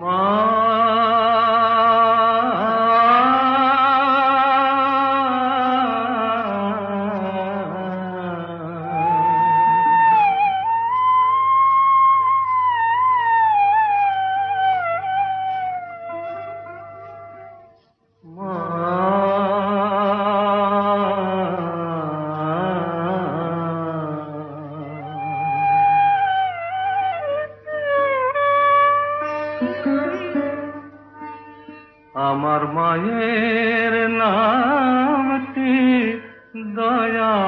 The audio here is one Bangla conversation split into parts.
মা আমার মায়ের নামটি দয়াময়ী,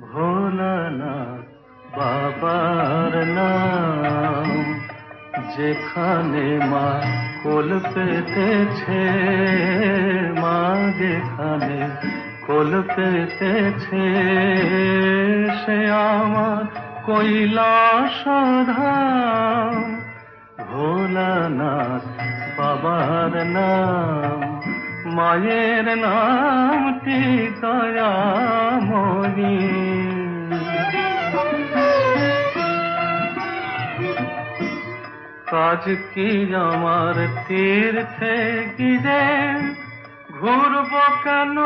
ভোলানাথ বাবার নাম। যেখানে মা কোল পেতেছে, মা যেখানে কোল পেতেছে, সে আমার কৈলাস ধাম। ভোলানাথ বাবার নাম, মায়ের নামটি দয়াময়ী। কাজ কি আমার তীর্থে গিয়ে ঘুরব কেন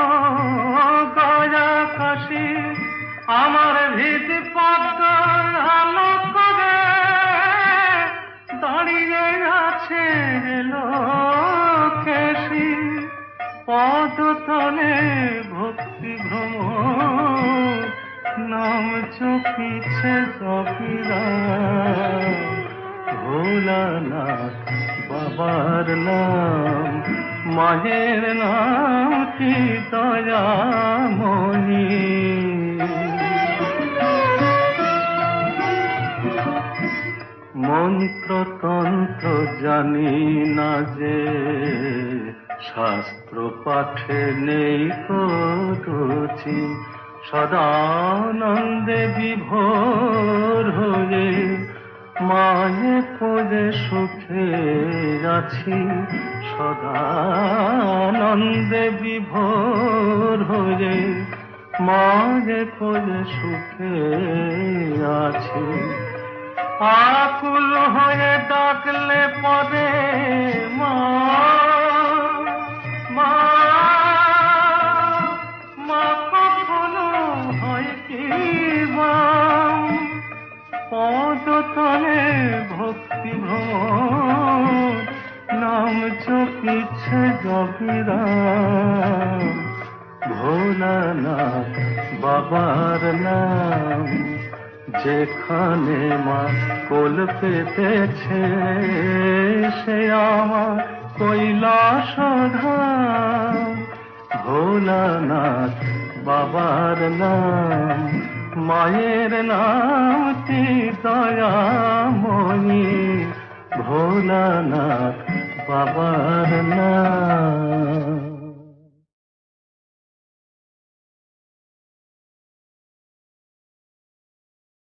গয়া কাশী? আমার ভিত পদ্ম আলো করে দাঁড়িয়ে আছে লোকেশী। পদতলে ভক্তি ভ্রমর, নাম চকিছে জপিরা। ভোলানাথ বাবার নাম, মায়ের নামটি দয়াময়ী। মন্ত্রতন্ত্র জানি না যে, শাস্ত্র পাঠে নেই রুচি। সদানন্দে বিভোর হয়ে মায়ে পদে সুখে আছি। সদানন্দে বিভোর হয়ে মায়ে পদে সুখে আছি। আকুল হয়ে ডাকলে পদে মা, মা, মা কখনো হয় কি বাম। পদতলে ভক্তি ভ্রমর, নাম জপিছে জপিরাম। ভোলানাথ বাবার নাম, যেখানে মা কোল পেতেছে, সে আমার কৈলাস ধাম। ভোলানাথ বাবার নাম, মায়ের নামটি দয়াময়ী। ভোলানাথ বাবার নাম।